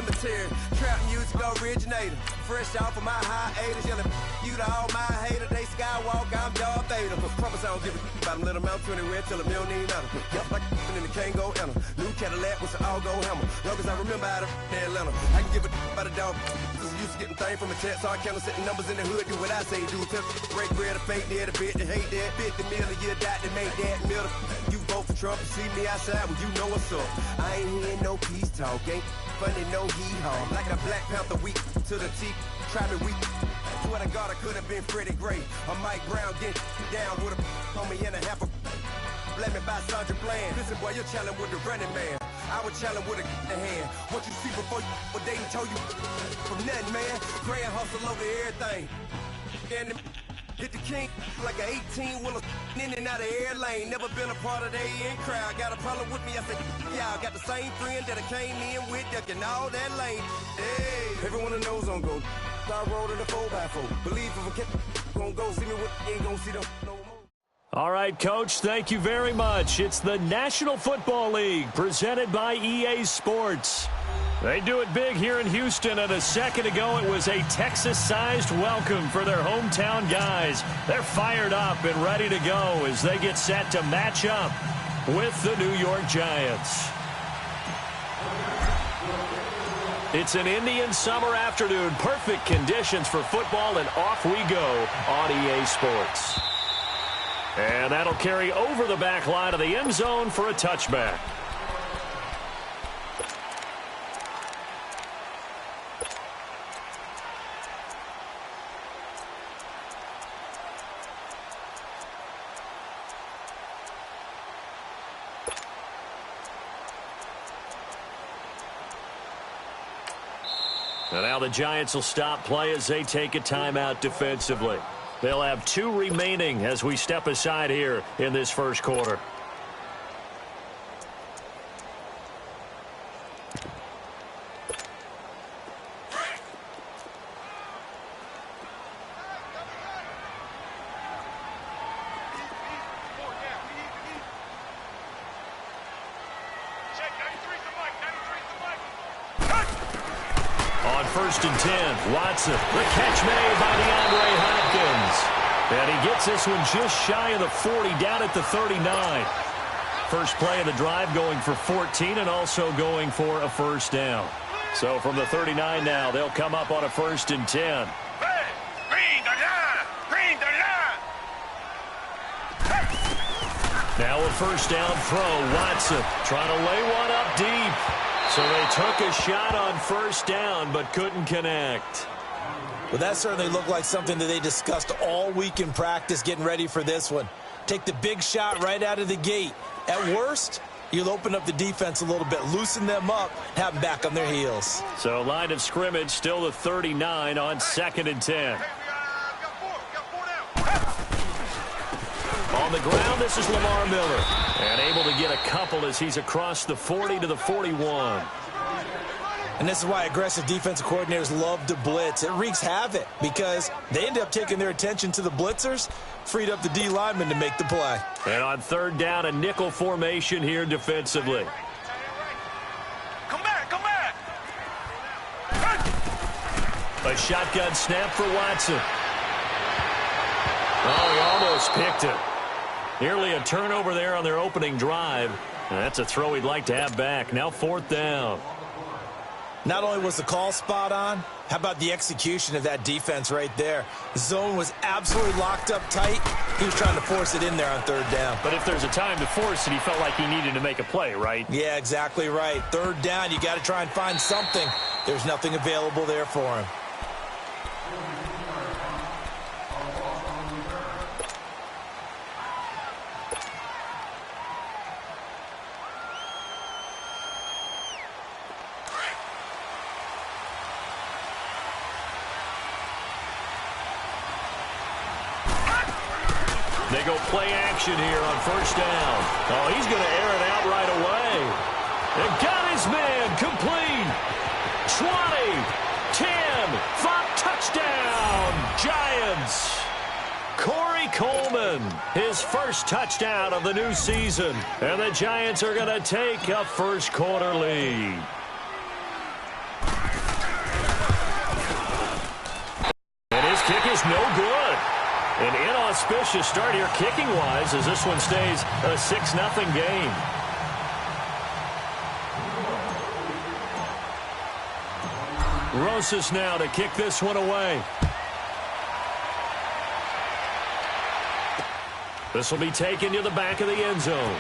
cemetery. Trap music originator. Fresh off of my hiatus. Yelling you to all my haters. They skywalk, I'm Darth Vader. Promise I don't give a about them little Mount 20 red till them don't need nothing. Yup, like and the can't go enter. New Cadillac with some all-go hammer. Long as I remember out of Atlanta. I can give a about a dog. Cause I'm used to getting things from a text. So I can't setting numbers in the hood. Do what I say do. Tell break bread or fake dead. A bit to hate that. 50 million a year died to make that middle. You vote for Trump and see me outside when you know what's up. I ain't hearing no peace talk. Ain't funny, no hee-haw. Like a Black Panther weak to the teeth. Try me weak. Swear to God I could have been Freddie Gray. Or Mike Brown getting down with a on me and a half a let me buy Sandra Bland. Listen boy, you're challenging with the running man. I was challenge with a hand. What you see before you what they told you from nothing, man. Grand hustle over everything. And hit the king like an 18-wheeler in and out of air lane. Never been a part of the in crowd. Got a problem with me, I said, y'all got the same friend that I came in with, ducking all that lane. Hey, everyone that knows on go. I rolled in a 4x4. Believe if I kept gonna go see me with, ain't gonna see them no more. All right, Coach, thank you very much. It's the National Football League presented by EA Sports. They do it big here in Houston, and a second ago it was a Texas-sized welcome for their hometown guys. They're fired up and ready to go as they get set to match up with the New York Giants. It's an Indian summer afternoon, perfect conditions for football, and off we go on EA Sports. And that'll carry over the back line of the end zone for a touchback. And now the Giants will stop play as they take a timeout defensively. They'll have 2 remaining as we step aside here in this first quarter. First and 10, Watson. The catch made by DeAndre Hopkins. And he gets this one just shy of the 40, down at the 39. First play of the drive going for 14 and also going for a first down. So from the 39 now, they'll come up on a first and 10. Now a first down throw. Watson trying to lay one up deep. So they took a shot on first down, but couldn't connect. Well, that certainly looked like something that they discussed all week in practice getting ready for this one. Take the big shot right out of the gate. At worst, you'll open up the defense a little bit, loosen them up, have them back on their heels. So line of scrimmage still the 39 on second and 10. On the ground, this is Lamar Miller. And able to get a couple as he's across the 40 to the 41. And this is why aggressive defensive coordinators love to blitz. It wreaks havoc because they end up taking their attention to the blitzers, freed up the D lineman to make the play. And on third down, a nickel formation here defensively. Come back. A shotgun snap for Watson. Oh, he almost picked it. Nearly a turnover there on their opening drive. And that's a throw he'd like to have back. Now fourth down. Not only was the call spot on, how about the execution of that defense right there? The zone was absolutely locked up tight. He was trying to force it in there on third down. But if there's a time to force it, he felt like he needed to make a play, right? Yeah, exactly right. Third down, you got to try and find something. There's nothing available there for him. They go play action here on first down. Oh, he's going to air it out right away. And got his man complete. 20, 10, 5, touchdown, Giants. Corey Coleman, his first touchdown of the new season. And the Giants are going to take a first quarter lead. An inauspicious start here kicking-wise as this one stays a 6-0 game. Rosas now to kick this one away. This will be taken to the back of the end zone.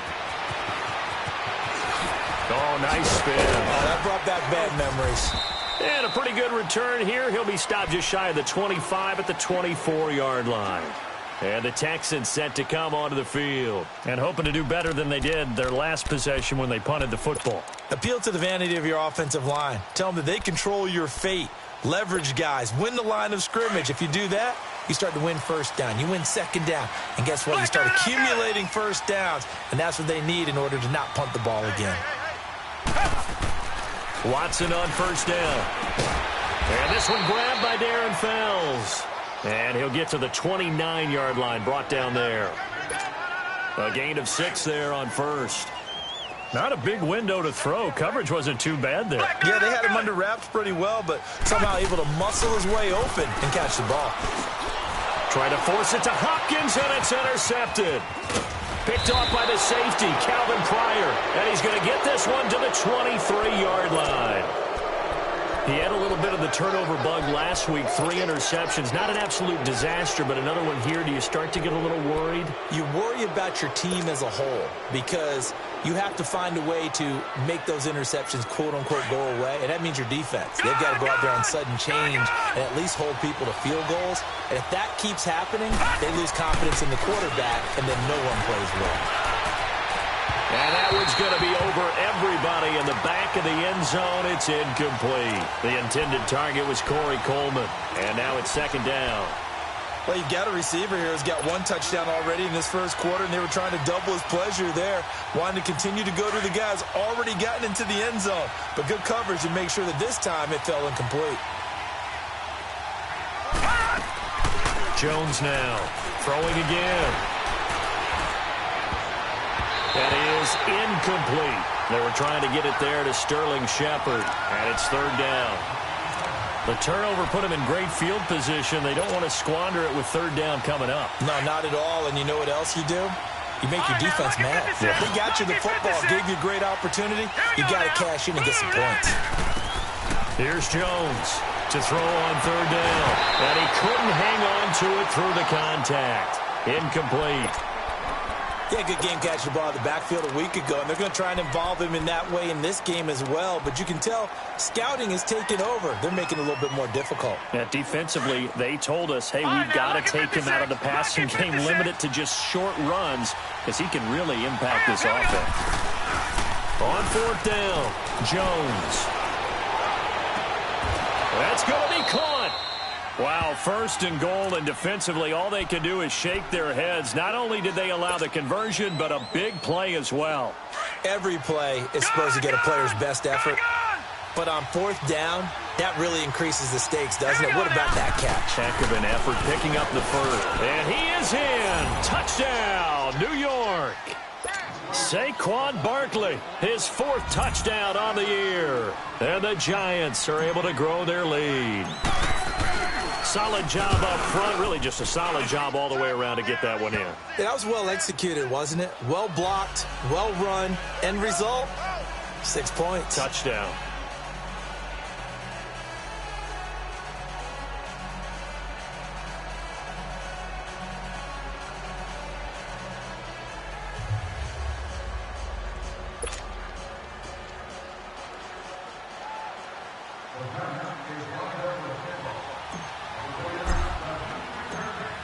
Oh, nice spin. Oh, that brought back bad memories. And a pretty good return here. He'll be stopped just shy of the 25 at the 24-yard line. And the Texans set to come onto the field and hoping to do better than they did their last possession when they punted the football. Appeal to the vanity of your offensive line. Tell them that they control your fate. Leverage guys. Win the line of scrimmage. If you do that, you start to win first down. You win second down. And guess what? You start accumulating first downs. And that's what they need in order to not punt the ball again. Watson on first down. And this one grabbed by Darren Fells. And he'll get to the 29-yard line, brought down there. A gain of 6 there on first. Not a big window to throw. Coverage wasn't too bad there. Yeah, they had him under wraps pretty well, but somehow able to muscle his way open and catch the ball. Try to force it to Hopkins, and it's intercepted. Picked off by the safety, Calvin Pryor. And he's going to get this one to the 23-yard line. He had a little bit of the turnover bug last week, 3 interceptions. Not an absolute disaster, but another one here. Do you start to get a little worried? You worry about your team as a whole because you have to find a way to make those interceptions, quote-unquote, go away, and that means your defense. They've got to go out there on sudden change and at least hold people to field goals. And if that keeps happening, they lose confidence in the quarterback, and then no one plays well. And that one's going to be over everybody in the back of the end zone. It's incomplete. The intended target was Corey Coleman. And now it's second down. Well, you got a receiver here who's got 1 touchdown already in this first quarter, and they were trying to double his pleasure there, wanting to continue to go to the guys already gotten into the end zone. But good coverage to make sure that this time it fell incomplete. Jones now throwing again. That is incomplete. They were trying to get it there to Sterling Shepard, and it's third down. The turnover put them in great field position. They don't want to squander it with third down coming up. No, not at all. And you know what else you do? You make your defense mad. Yeah. They got you the football, gave you a great opportunity. You got to cash in and get some points. Here's Jones to throw on third down. And he couldn't hang on to it through the contact. Incomplete. Yeah, good game catching the ball in the backfield a week ago, and they're going to try and involve him in that way in this game as well. But you can tell scouting is taking over. They're making it a little bit more difficult. Yeah, defensively, they told us, hey, we've got to take him out of the passing game, limit it to just short runs, because he can really impact this offense. On fourth down, Jones. That's going to be caught. Wow, first and goal, and defensively, all they can do is shake their heads. Not only did they allow the conversion, but a big play as well. Every play is supposed to get a player's best effort. But on fourth down, that really increases the stakes, doesn't it? What about that catch? Heck of an effort picking up the first. And he is in. Touchdown, New York. Saquon Barkley, his 4th touchdown on the year. And the Giants are able to grow their lead. Solid job up front. Really just a solid job all the way around to get that one in. Yeah, that was well executed, wasn't it? Well blocked, well run. End result, 6 points. Touchdown.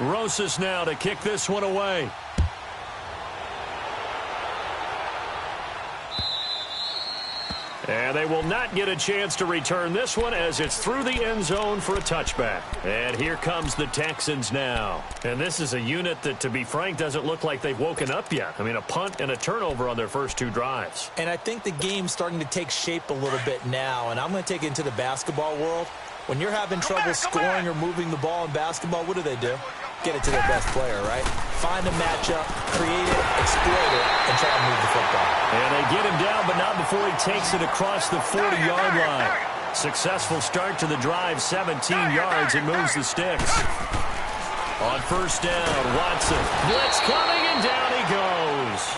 Rosas now to kick this one away. And they will not get a chance to return this one as it's through the end zone for a touchback. And here comes the Texans now. And this is a unit that, to be frank, doesn't look like they've woken up yet. I mean, a punt and a turnover on their first 2 drives. And I think the game's starting to take shape a little bit now. And I'm going to take it into the basketball world. When you're having trouble scoring or moving the ball in basketball, what do? Get it to their best player, right? Find a matchup, create it, exploit it, and try to move the football. And they get him down, but not before he takes it across the 40-yard line. Successful start to the drive, 17 yards, and moves the sticks. On first down, Watson. Blitz coming, and down he goes.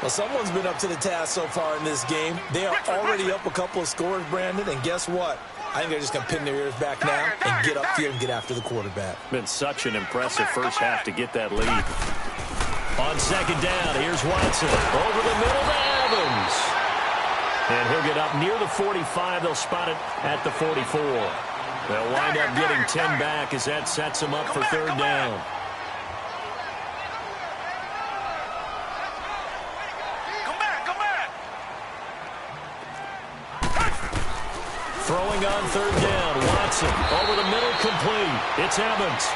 Well, someone's been up to the task so far in this game. They are already up a couple of scores, Brandon, and guess what? I think they're just going to pin their ears back now and get upfield and get after the quarterback. Been such an impressive first half to get that lead. On second down, here's Watson. Over the middle to Evans. And he'll get up near the 45. They'll spot it at the 44. They'll wind up getting 10 back as that sets them up for third down. Throwing on third down, Watson over the middle, complete. It's Evans.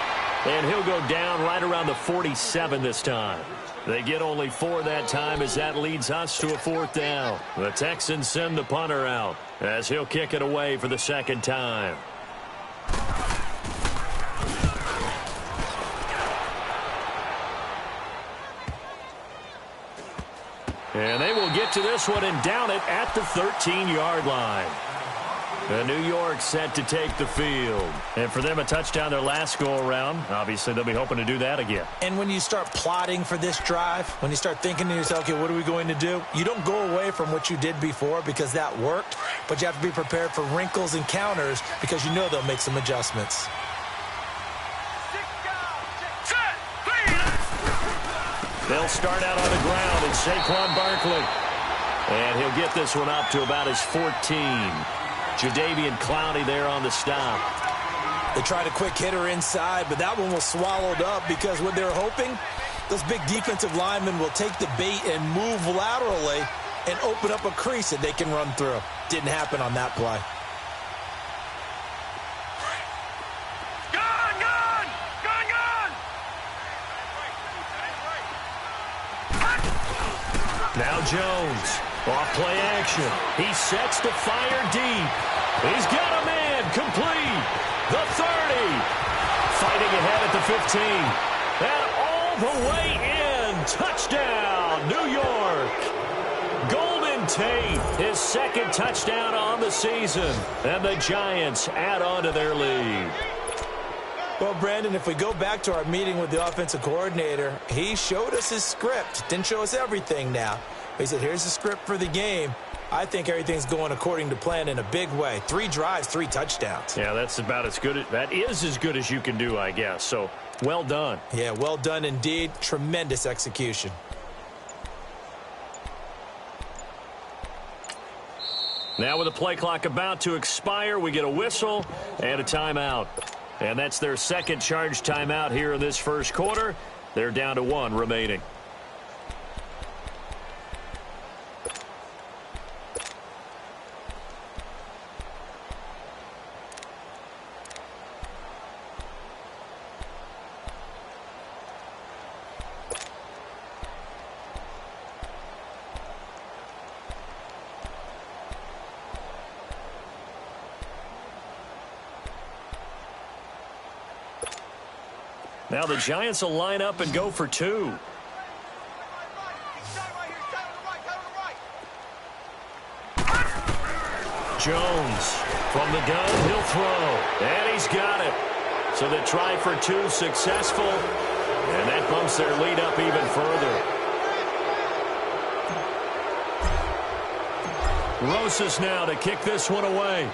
And he'll go down right around the 47 this time. They get only 4 that time as that leads us to a fourth down. The Texans send the punter out as he'll kick it away for the second time. And they will get to this one and down it at the 13-yard line. New York set to take the field. And for them, a touchdown their last go-around. Obviously, they'll be hoping to do that again. And when you start plotting for this drive, when you start thinking to yourself, okay, what are we going to do? You don't go away from what you did before because that worked, but you have to be prepared for wrinkles and counters because you know they'll make some adjustments. They'll start out on the ground. It's Saquon Barkley. And he'll get this one up to about his 14. Jadeveon Clowney there on the stop. They tried a quick hitter inside, but that one was swallowed up because what they're hoping, those big defensive linemen will take the bait and move laterally and open up a crease that they can run through. Didn't happen on that play. Now Jones, off play action. He sets to fire deep. He's got a man, complete. The 30. Fighting ahead at the 15. And all the way in. Touchdown, New York. Golden Tate, his second touchdown on the season. And the Giants add on to their lead. Well, Brandon, if we go back to our meeting with the offensive coordinator, he showed us his script. Didn't show us everything now. He said, here's the script for the game. I think everything's going according to plan in a big way. 3 drives, 3 touchdowns. Yeah, that's about as good. That is as good as you can do, I guess. So, well done. Yeah, well done indeed. Tremendous execution. Now with the play clock about to expire, we get a whistle and a timeout. And that's their second charge timeout here in this first quarter. They're down to 1 remaining. Now the Giants will line up and go for 2. Jones from the gun, he'll throw. And he's got it. So the try for 2 successful. And that bumps their lead up even further. Rosas now to kick this one away.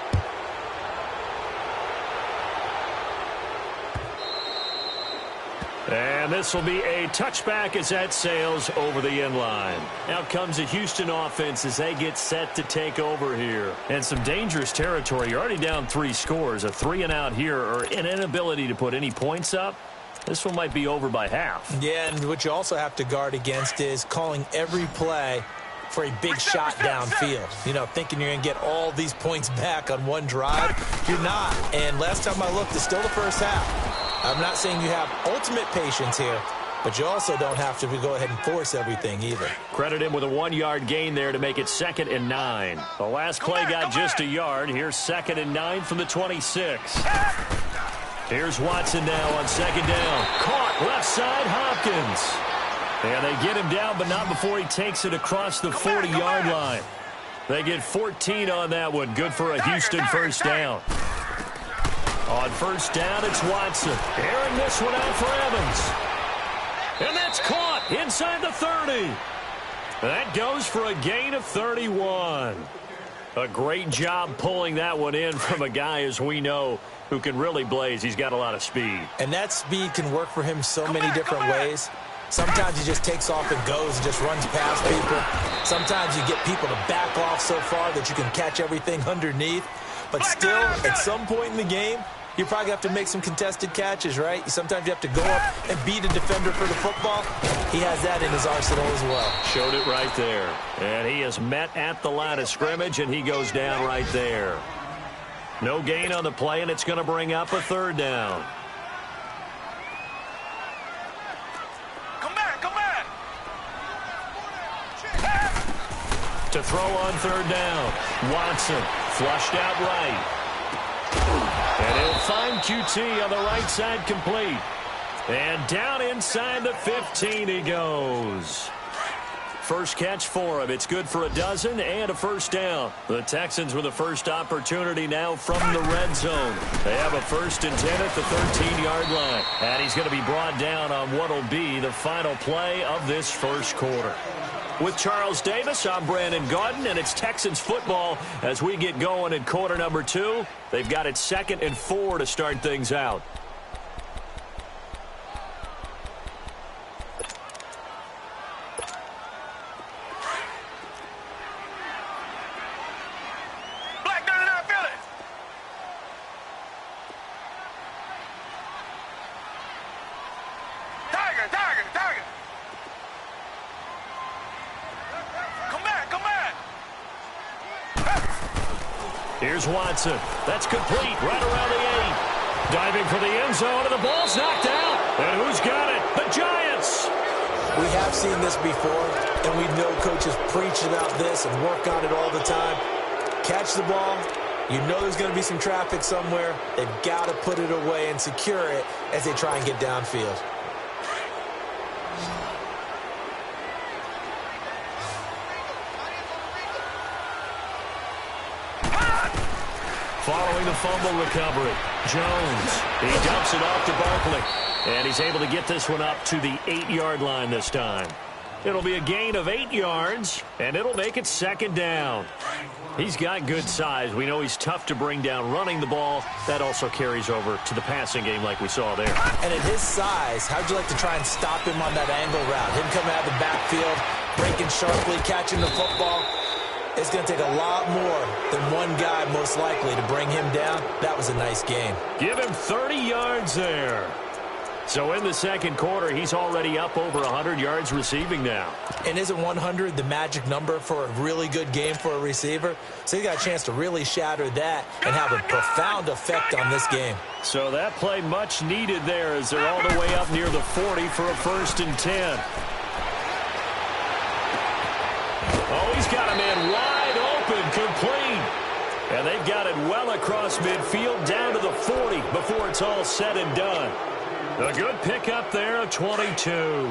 And this will be a touchback as that sails over the end line. Out comes the Houston offense as they get set to take over here. And some dangerous territory. You're already down 3 scores. A 3-and-out here or an inability to put any points up. This one might be over by half. Yeah, and what you also have to guard against is calling every play for a big shot downfield. You know, thinking you're going to get all these points back on one drive. You're not. And last time I looked, it's still the first half. I'm not saying you have ultimate patience here, but you also don't have to go ahead and force everything either. Credit him with a 1-yard gain there to make it 2nd and 9. The last play got just a yard. Here's 2nd and 9 from the 26. Here's Watson now on 2nd down. Caught left side, Hopkins. And they get him down, but not before he takes it across the 40-yard line. They get 14 on that one. Good for a Houston first down. On first down, it's Watson. Airing this one out for Evans. And that's caught inside the 30. That goes for a gain of 31. A great job pulling that one in from a guy, as we know, who can really blaze. He's got a lot of speed. And that speed can work for him so many different ways. Sometimes he just takes off and goes and just runs past people. Sometimes you get people to back off so far that you can catch everything underneath. But still, at some point in the game, you probably have to make some contested catches, right? Sometimes you have to go up and beat a defender for the football. He has that in his arsenal as well. Showed it right there. And he is met at the line of scrimmage, and he goes down right there. No gain on the play, and it's going to bring up a third down. To throw on third down, Watson flushed out right. And he'll find QT on the right side complete. And down inside the 15 he goes. First catch for him. It's good for a dozen and a first down. The Texans with a first opportunity now from the red zone. They have a 1st and 10 at the 13-yard line. And he's going to be brought down on what will be the final play of this first quarter. With Charles Davis, I'm Brandon Gaudin, and it's Texans football as we get going in quarter number 2. They've got it 2nd and 4 to start things out. Here's Watson. That's complete right around the 8. Diving for the end zone, and the ball's knocked out. And who's got it? The Giants. We have seen this before, and we know coaches preach about this and work on it all the time. Catch the ball. You know there's going to be some traffic somewhere. They've got to put it away and secure it as they try and get downfield. Following the fumble recovery, Jones. He dumps it off to Barkley. And he's able to get this one up to the 8-yard line this time. It'll be a gain of 8 yards, and it'll make it 2nd down. He's got good size. We know he's tough to bring down running the ball. That also carries over to the passing game like we saw there. And at his size, how'd you like to try and stop him on that angle route? Him coming out of the backfield, breaking sharply, catching the football. It's going to take a lot more than one guy most likely to bring him down. That was a nice game. Give him 30 yards there. So in the second quarter, he's already up over 100 yards receiving now. And isn't 100 the magic number for a really good game for a receiver? So he got a chance to really shatter that and have a profound effect on this game. So that play much needed there as they're all the way up near the 40 for a 1st and 10. Oh, he's got a man wide open, complete. And they've got it well across midfield down to the 40 before it's all said and done. A good pickup there of 22.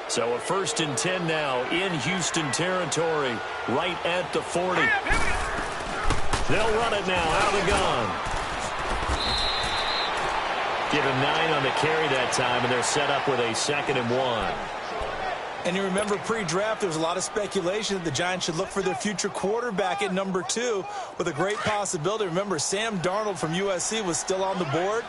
So a 1st and 10 now in Houston territory, right at the 40. They'll run it now out of the gun. Give him 9 on the carry that time, and they're set up with a 2nd and 1. And you remember pre-draft, there was a lot of speculation that the Giants should look for their future quarterback at number 2 with a great possibility. Remember, Sam Darnold from USC was still on the board,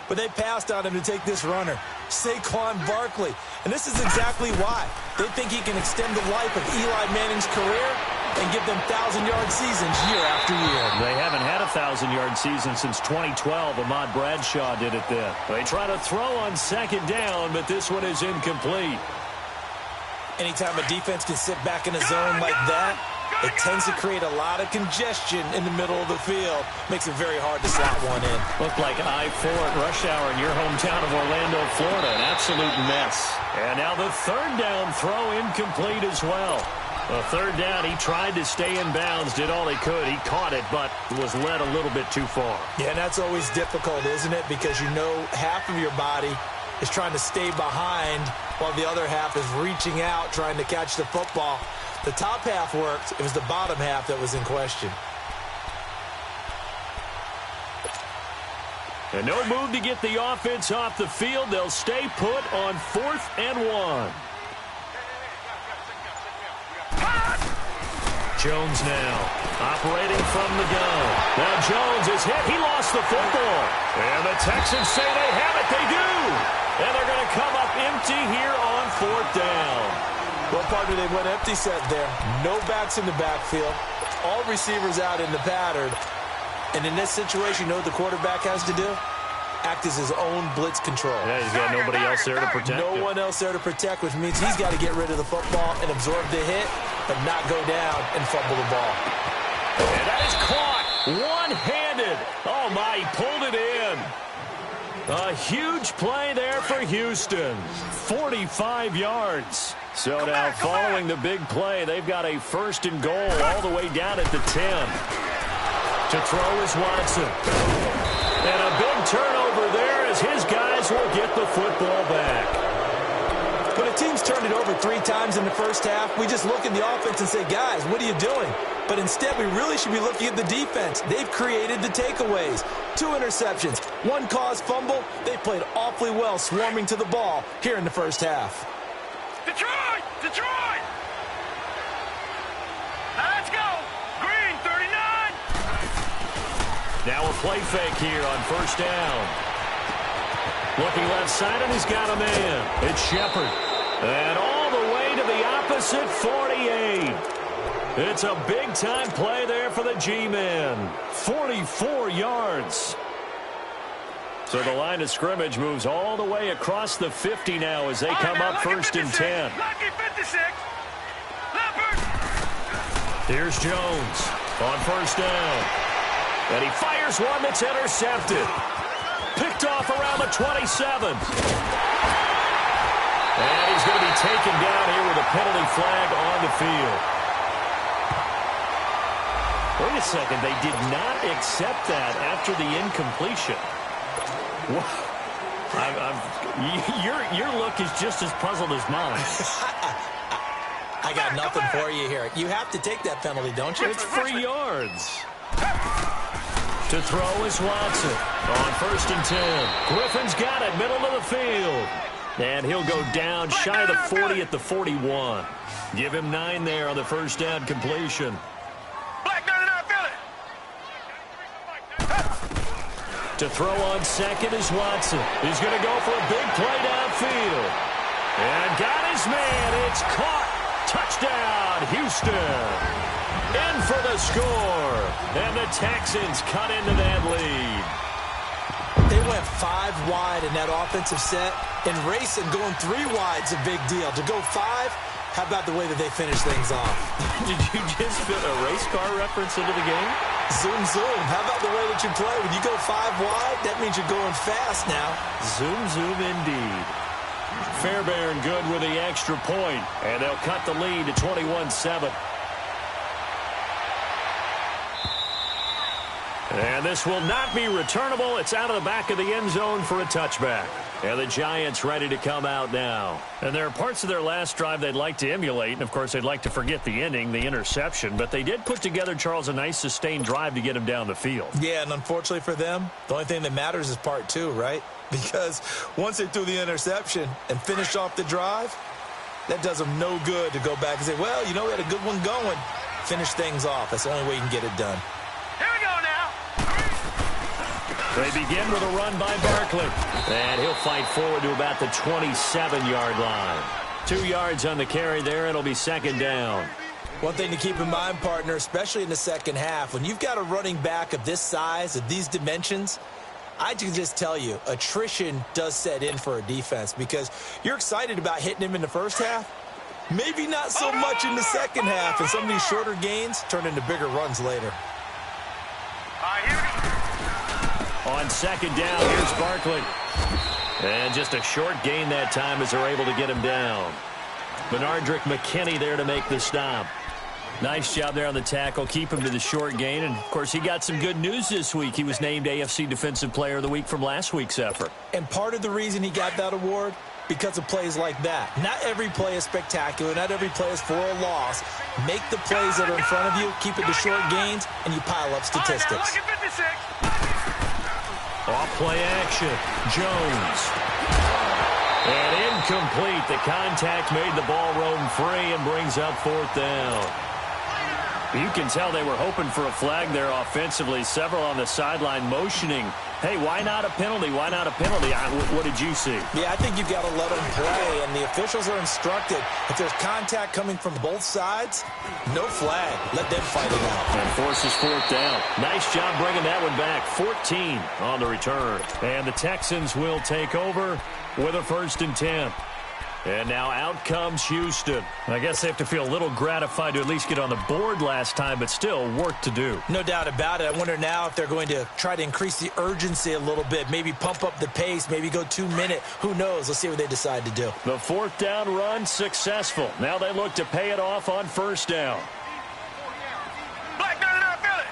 but they passed on him to take this runner, Saquon Barkley. And this is exactly why. They think he can extend the life of Eli Manning's career and give them 1,000-yard seasons year after year. They haven't had a 1,000-yard season since 2012. Ahmad Bradshaw did it then. They try to throw on 2nd down, but this one is incomplete. Anytime a defense can sit back in a zone like that, it tends to create a lot of congestion in the middle of the field. Makes it very hard to slot one in. Looked like I-4 at rush hour in your hometown of Orlando, Florida. An absolute mess. And now the 3rd down throw incomplete as well. A 3rd down, he tried to stay in bounds, did all he could. He caught it, but was led a little bit too far. Yeah, and that's always difficult, isn't it? Because you know half of your body is trying to stay behind while the other half is reaching out, trying to catch the football. The top half worked. It was the bottom half that was in question. And no move to get the offense off the field. They'll stay put on 4th and 1. Jones now operating from the gun. Now Jones is hit. He lost the football. And the Texans say they have it. They do. And they're going to come up empty here on 4th down. Well, partner, they went empty set there. No backs in the backfield. All receivers out in the pattern. And in this situation, you know what the quarterback has to do? Act as his own blitz control. Yeah, he's got nobody else there to protect him. No one else there to protect, which means he's got to get rid of the football and absorb the hit, but not go down and fumble the ball. And that is caught one-handed. Oh, my, he pulled it in. A huge play there for Houston. 45 yards. So now following the big play, they've got a 1st and goal all the way down at the 10. To throw is Watson. And a big turnover there as his guys will get the football back. When a team's turned it over 3 times in the first half, we just look at the offense and say, guys, what are you doing? But instead, we really should be looking at the defense. They've created the takeaways. 2 interceptions, 1 caused fumble. They played awfully well swarming to the ball here in the first half. Detroit! Detroit! Let's go! Green, 39! Now a play fake here on 1st down. Looking left side, and he's got a man. It's Shepard. And all the way to the opposite 48. It's a big-time play there for the G-men. 44 yards. So the line of scrimmage moves all the way across the 50 now as they come up 1st and 10. Lucky 56. Leopard. Here's Jones on 1st down. And he fires one that's intercepted. Picked off around the 27. And he's going to be taken down here with a penalty flag on the field. Wait a second. They did not accept that after the incompletion. Your look is just as puzzled as mine. I got nothing for you here. You have to take that penalty, don't you? It's 3 yards. To throw is Watson on 1st and 10. Griffin's got it, middle of the field. And he'll go down shy of the 40 at the 41. Give him 9 there on the 1st down completion. To throw on 2nd is Watson. He's going to go for a big play downfield. And got his man. It's caught. Touchdown, Houston. In for the score. And the Texans cut into that lead. They went 5 wide in that offensive set. And racing going 3 wide's a big deal. To go 5, how about the way that they finish things off? Did you just fit a race car reference into the game? Zoom, zoom. How about the way that you play? When you go 5 wide, that means you're going fast now. Zoom, zoom indeed. Fairbairn good with the extra point, and they'll cut the lead to 21-7. And this will not be returnable. It's out of the back of the end zone for a touchback. And the Giants ready to come out now. And there are parts of their last drive they'd like to emulate. And, of course, they'd like to forget the ending, the interception. But they did put together, Charles, a nice sustained drive to get him down the field. Yeah, and unfortunately for them, the only thing that matters is part 2, right? Because once they threw the interception and finished off the drive, that does them no good to go back and say, well, you know, we had a good one going. Finish things off. That's the only way you can get it done. Here we go now. They begin with a run by Barkley. And he'll fight forward to about the 27-yard line. 2 yards on the carry there. It'll be 2nd down. One thing to keep in mind, partner, especially in the second half, when you've got a running back of this size, of these dimensions, I can just tell you, attrition does set in for a defense because you're excited about hitting him in the first half. Maybe not so much in the second half, and some of these shorter gains turn into bigger runs later. On 2nd down, here's Barkley. And just a short gain that time as they're able to get him down. Benardrick McKinney there to make the stop. Nice job there on the tackle. Keep him to the short gain. And, of course, he got some good news this week. He was named AFC Defensive Player of the Week from last week's effort. And part of the reason he got that award, because of plays like that. Not every play is spectacular. Not every play is for a loss. Make the plays that are in front of you, keep it to short gains, and you pile up statistics. Off play action. Jones. And incomplete. The contact made the ball roam free and brings up fourth down. You can tell they were hoping for a flag there offensively. Several on the sideline motioning, hey, why not a penalty? Why not a penalty? What did you see? Yeah, I think you've got to let them play, and the officials are instructed. If there's contact coming from both sides, no flag. Let them fight it out. And forces fourth down. Nice job bringing that one back. 14 on the return. And the Texans will take over with a 1st and 10. And now out comes Houston. I guess they have to feel a little gratified to at least get on the board last time, but still work to do. No doubt about it. I wonder now if they're going to try to increase the urgency a little bit, maybe pump up the pace, maybe go 2-minute. Who knows? Let's see what they decide to do. The 4th down run successful. Now they look to pay it off on 1st down. Black 99 Philly.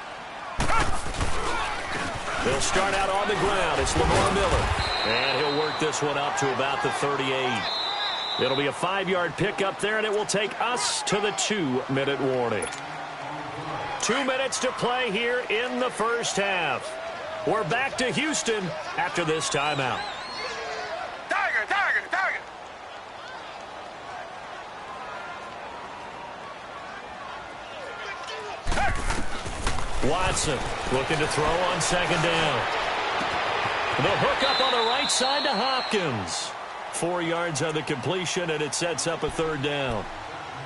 They'll start out on the ground. It's Lamar Miller. And he'll work this one up to about the 38. It'll be a 5-yard pickup there, and it will take us to the 2-minute warning. 2 minutes to play here in the first half. We're back to Houston after this timeout. Tiger, Tiger, Tiger. Watson looking to throw on 2nd down. The hook up on the right side to Hopkins. 4 yards on the completion, and it sets up a 3rd down.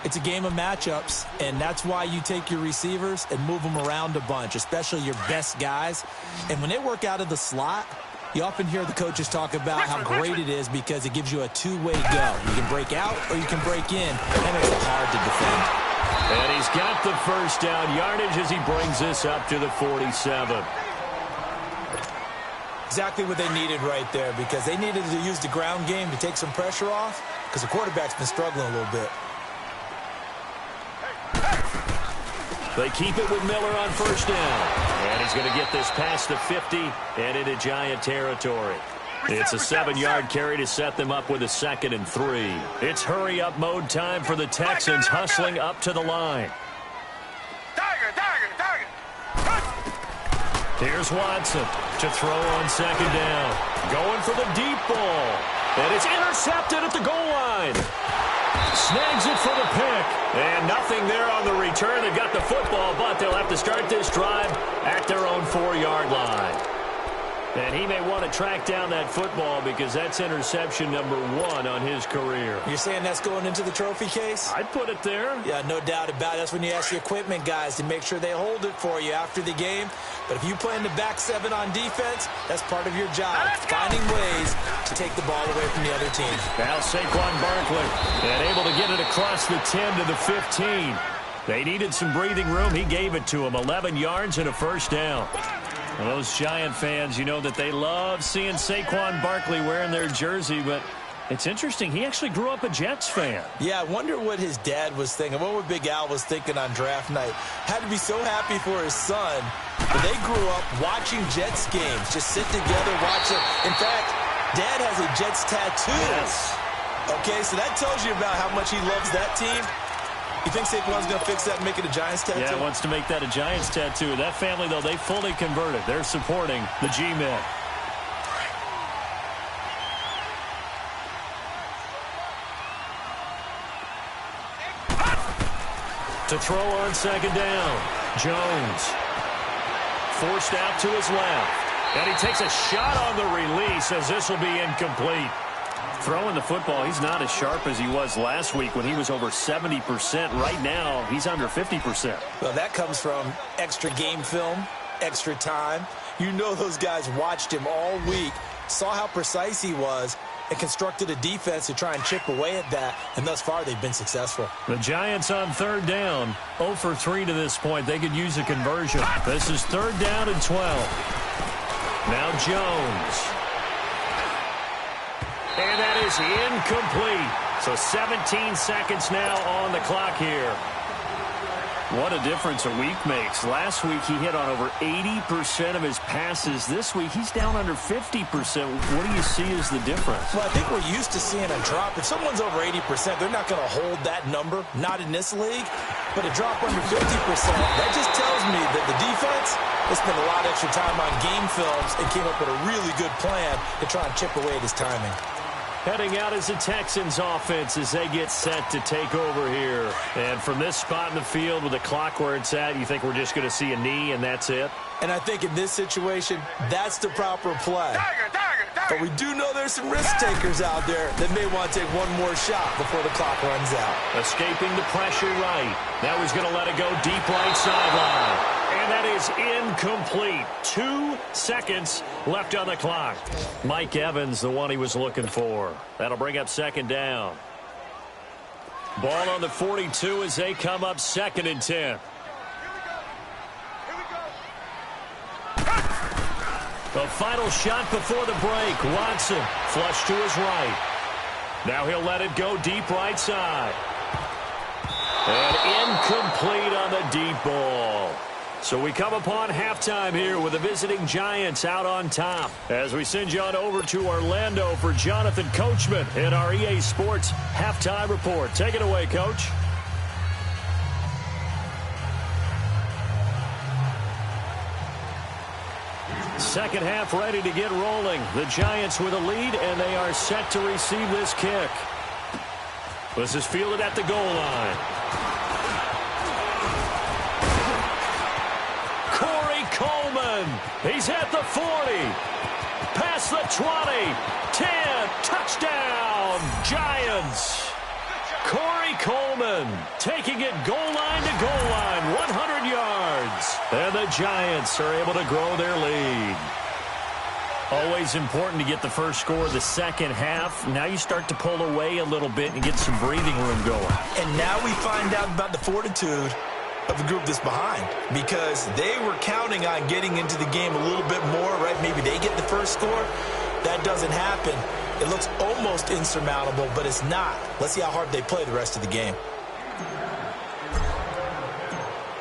It's a game of matchups, and that's why you take your receivers and move them around a bunch, especially your best guys. And when they work out of the slot, you often hear the coaches talk about how great it is because it gives you a two-way go. You can break out or you can break in. That makes it hard to defend. And he's got the 1st down yardage as he brings this up to the 47. Exactly what they needed right there because they needed to use the ground game to take some pressure off because the quarterback's been struggling a little bit. They keep it with Miller on 1st down. And he's going to get this past the 50 and into Giant territory. It's a 7-yard carry to set them up with a 2nd and 3. It's hurry-up mode time for the Texans hustling up to the line. Tiger, Tiger, Tiger. Here's Watson to throw on 2nd down. Going for the deep ball. And it's intercepted at the goal line. Snags it for the pick. And nothing there on the return. They've got the football, but they'll have to start this drive at their own 4-yard line. And he may want to track down that football because that's interception number 1 on his career. You're saying that's going into the trophy case? I'd put it there. Yeah, no doubt about it. That's when you ask the equipment guys to make sure they hold it for you after the game. But if you play in the back 7 on defense, that's part of your job, finding ways to take the ball away from the other team. Now Saquon Barkley, and able to get it across the 10 to the 15. They needed some breathing room. He gave it to him. 11 yards and a 1st down. Well, those Giant fans, you know that they love seeing Saquon Barkley wearing their jersey, but it's interesting. He actually grew up a Jets fan. Yeah, I wonder what his dad was thinking. What Big Al was thinking on draft night. Had to be so happy for his son. But they grew up watching Jets games, just sit together, watch it. In fact, Dad has a Jets tattoo. Yes. Okay, so that tells you about how much he loves that team. You think Saquon's going to fix that and make it a Giants tattoo? Yeah, wants to make that a Giants tattoo. That family, though, they fully converted. They're supporting the G-Men. To throw on 2nd down. Jones. Forced out to his left. And he takes a shot on the release as this will be incomplete. Throwing the football, he's not as sharp as he was last week when he was over 70%. Right now, he's under 50%. Well, that comes from extra game film, extra time. You know those guys watched him all week, saw how precise he was, and constructed a defense to try and chip away at that. And thus far, they've been successful. The Giants on 3rd down, 0 for 3 to this point. They could use a conversion. This is 3rd down and 12. Now Jones. And that is incomplete. So 17 seconds now on the clock here. What a difference a week makes. Last week, he hit on over 80% of his passes. This week, he's down under 50%. What do you see as the difference? Well, I think we're used to seeing a drop. If someone's over 80%, they're not going to hold that number, not in this league. But a drop under 50%, that just tells me that the defense has spent a lot of extra time on game films and came up with a really good plan to try and chip away at his timing. Heading out is the Texans offense as they get set to take over here. And from this spot in the field with the clock where it's at, you think we're just going to see a knee and that's it? And I think in this situation, that's the proper play. But we do know there's some risk takers out there that may want to take one more shot before the clock runs out. Escaping the pressure right. Now he's going to let it go deep right sideline. And that is incomplete. 2 seconds left on the clock. Mike Evans, the one he was looking for. That'll bring up second down. Ball on the 42 as they come up 2nd and 10. The final shot before the break. Watson flush to his right. Now he'll let it go deep right side. And incomplete on the deep ball. So we come upon halftime here with the visiting Giants out on top. As we send you on over to Orlando for Jonathan Coachman in our EA Sports Halftime Report. Take it away, Coach. Second half ready to get rolling. The Giants with a lead, and they are set to receive this kick. This is fielded at the goal line. Coleman, he's at the 40, past the 20, 10, touchdown, Giants. Corey Coleman taking it goal line to goal line, 100 yards. And the Giants are able to grow their lead. Always important to get the first score of the second half. Now you start to pull away a little bit and get some breathing room going. And now we find out about the fortitude of the group that's behind, because they were counting on getting into the game a little bit more, right? Maybe they get the first score. That doesn't happen. It looks almost insurmountable, but it's not. Let's see how hard they play the rest of the game.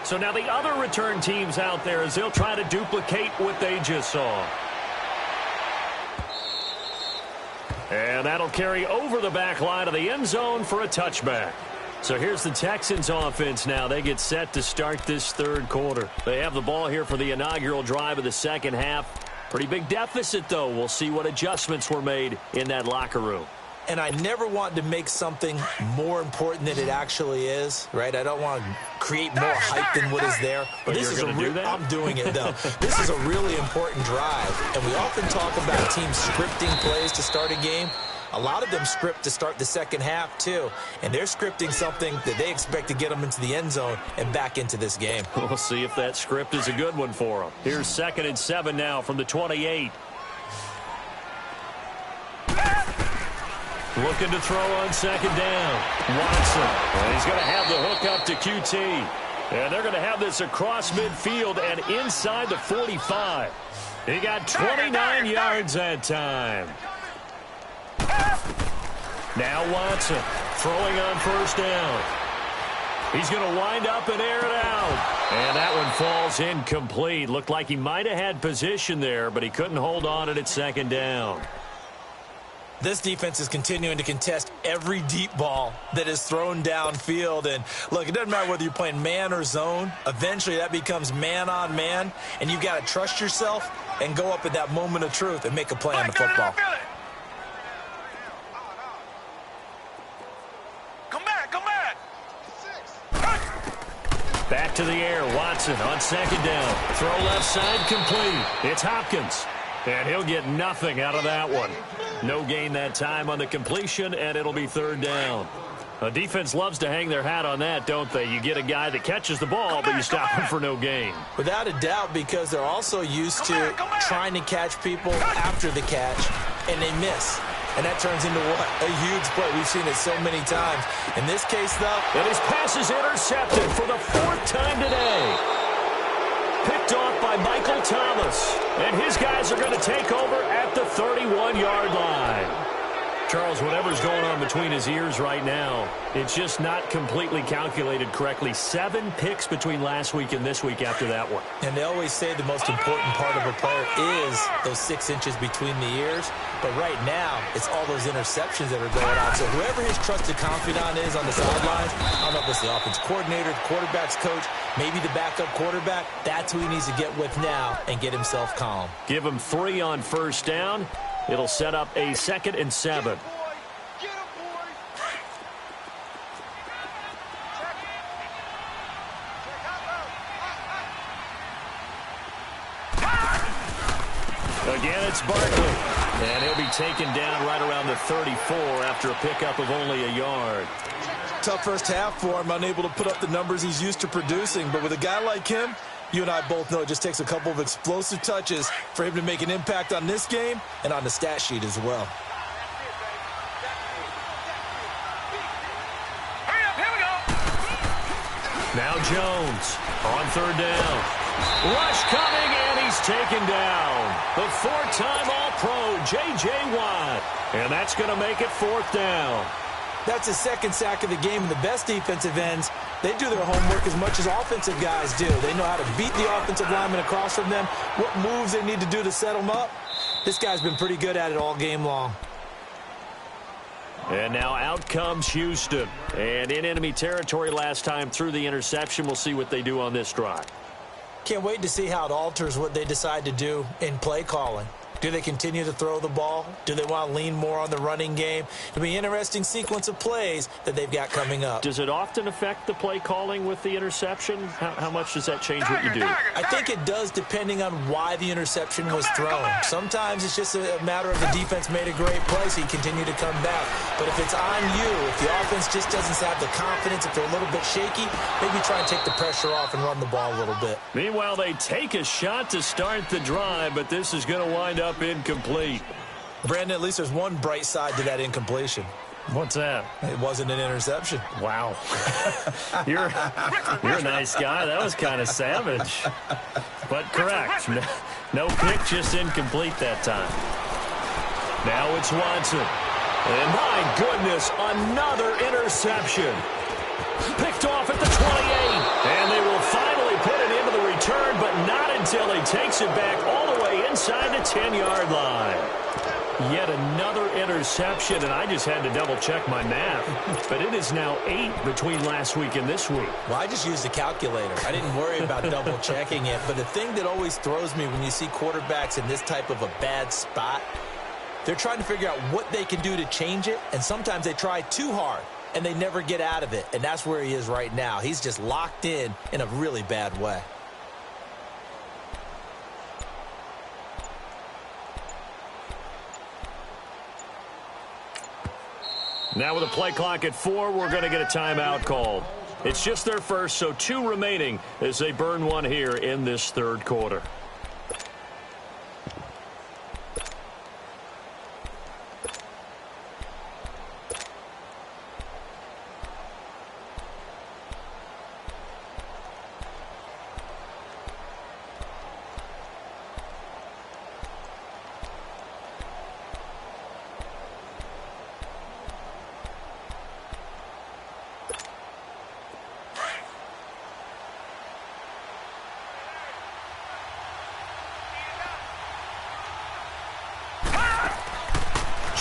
So now the other return teams out there as they'll try to duplicate what they just saw. And that'll carry over the back line of the end zone for a touchback. So here's the Texans offense now. They get set to start this third quarter. They have the ball here for the inaugural drive of the second half. Pretty big deficit, though. We'll see what adjustments were made in that locker room. And I never want to make something more important than it actually is, right? I don't want to create more hype than what is there. But this is I'm doing it, though. This is a really important drive. And we often talk about teams scripting plays to start a game. A lot of them script to start the second half, too. And they're scripting something that they expect to get them into the end zone and back into this game. We'll see if that script is a good one for them. Here's 2nd and 7 now from the 28. Looking to throw on second down. Watson. And he's going to have the hook up to QT. And they're going to have this across midfield and inside the 45. He got 29 yards that time. Now Watson throwing on first down. He's going to wind up and air it out. And that one falls incomplete. Looked like he might have had position there, but he couldn't hold on at second down. This defense is continuing to contest every deep ball that is thrown downfield. And, look, it doesn't matter whether you're playing man or zone. Eventually that becomes man on man, and you've got to trust yourself and go up at that moment of truth and make a play on the football. Back to the air. Watson on second down. Throw left side complete. It's Hopkins. And he'll get nothing out of that one. No gain that time on the completion, and it'll be third down. A defense loves to hang their hat on that, don't they? You get a guy that catches the ball, but you stop him for no gain. Without a doubt, because they're also used to trying to catch people after the catch, and they miss. And that turns into what? A huge play. We've seen it so many times. In this case, though, and his pass is intercepted for the 4th time today. Picked off by Michael Thomas. And his guys are going to take over at the 31-yard line. Charles, whatever's going on between his ears right now, it's just not completely calculated correctly. 7 picks between last week and this week after that one. And they always say the most important part of a player is those 6 inches between the ears. But right now, it's all those interceptions that are going on. So whoever his trusted confidant is on the sidelines, I don't know if it's the offense coordinator, the quarterback's coach, maybe the backup quarterback, that's who he needs to get with now and get himself calm. Give him 3 on first down. It'll set up a 2nd and 7. Again, it's Barkley. And he'll be taken down right around the 34 after a pickup of only a yard. Tough first half for him, unable to put up the numbers he's used to producing. But with a guy like him, you and I both know it just takes a couple of explosive touches for him to make an impact on this game and on the stat sheet as well. Hurry up, here we go. Now Jones on 3rd down. Rush coming, and he's taken down. The 4-time All-Pro, J.J. Watt. And that's going to make it 4th down. That's his 2nd sack of the game, and the best defensive ends, they do their homework as much as offensive guys do. They know how to beat the offensive lineman across from them, what moves they need to do to set them up. This guy's been pretty good at it all game long. And now out comes Houston. And in enemy territory last time through the interception. We'll see what they do on this drive. Can't wait to see how it alters what they decide to do in play calling. Do they continue to throw the ball? Do they want to lean more on the running game? It'll be an interesting sequence of plays that they've got coming up. Does it often affect the play calling with the interception? How much does that change what you do? I think it does depending on why the interception was thrown. Sometimes it's just a matter of the defense made a great play, so you continue to come back. But if it's on you, if the offense just doesn't have the confidence, if they're a little bit shaky, maybe try and take the pressure off and run the ball a little bit. Meanwhile, they take a shot to start the drive, but this is going to wind up incomplete. Brandon, at least there's one bright side to that incompletion. What's that? It wasn't an interception. Wow. You're a nice guy. That was kind of savage. But correct. No pick, just incomplete that time. Now it's Watson. And my goodness, another interception. Picked off at the 28. And they will finally put it into the return, but not until he takes it back all the way inside the 10-yard line. Yet another interception, and I just had to double-check my math. But it is now 8 between last week and this week. Well, I just used the calculator. I didn't worry about double-checking it. But the thing that always throws me when you see quarterbacks in this type of a bad spot, they're trying to figure out what they can do to change it, and sometimes they try too hard, and they never get out of it. And that's where he is right now. He's just locked in a really bad way. Now with a play clock at 4, we're going to get a timeout called. It's just their first, so 2 remaining as they burn one here in this 3rd quarter.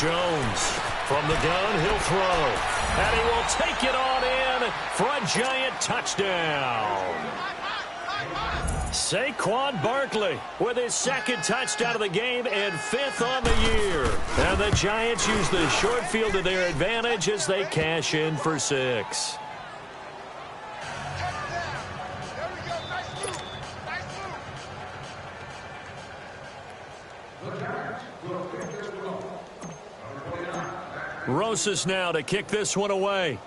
Jones from the gun, he'll throw. And he will take it on in for a giant touchdown. Saquon Barkley with his 2nd touchdown of the game and 5th on the year. And the Giants use the short field to their advantage as they cash in for 6. Rosas now to kick this one away.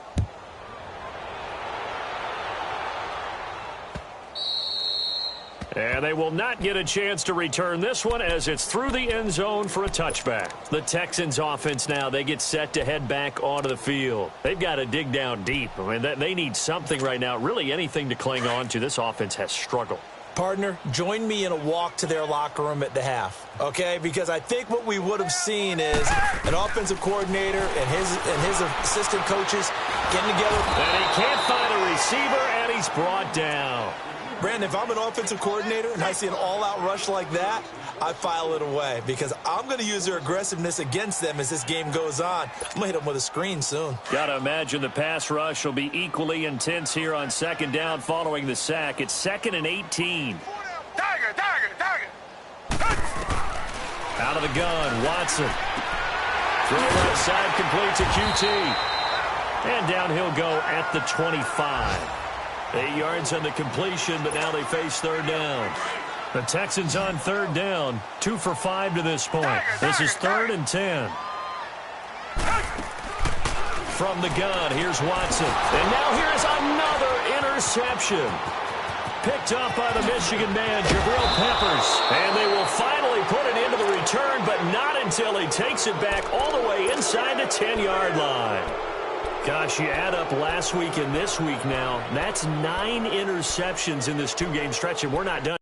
And they will not get a chance to return this one as it's through the end zone for a touchback. The Texans offense now, they get set to head back onto the field. They've got to dig down deep. I mean, they need something right now, really anything to cling on to. This offense has struggled. Partner, join me in a walk to their locker room at the half, okay? Because I think what we would have seen is an offensive coordinator and his assistant coaches getting together. And he can't find a receiver, and he's brought down. Brandon, if I'm an offensive coordinator and I see an all-out rush like that, I file it away because I'm going to use their aggressiveness against them as this game goes on. I'm going to hit them with a screen soon. Got to imagine the pass rush will be equally intense here on second down following the sack. It's 2nd and 18. Tiger. Out of the gun, Watson. Throw left side, complete to QT. And down he'll go at the 25. 8 yards on the completion, but now they face third down. The Texans on third down, 2 for 5 to this point. This is 3rd and 10. From the gun, here's Watson. And now here's another interception. Picked up by the Michigan man, Jabril Peppers. And they will finally put it into the return, but not until he takes it back all the way inside the 10-yard line. Gosh, you add up last week and this week now. That's 9 interceptions in this 2-game stretch, and we're not done.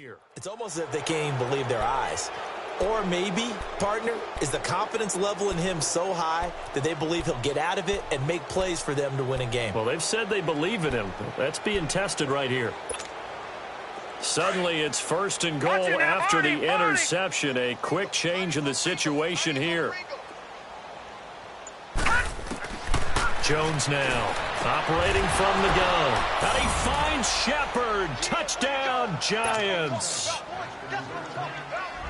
Here. It's almost as if they can't even believe their eyes. Or maybe, partner, is the confidence level in him so high that they believe he'll get out of it and make plays for them to win a game. Well, they've said they believe in him. That's being tested right here. Suddenly, it's 1st and goal after the interception. A quick change in the situation here. Jones now operating from the gun. And he finds Shepard. Touchdown, Giants.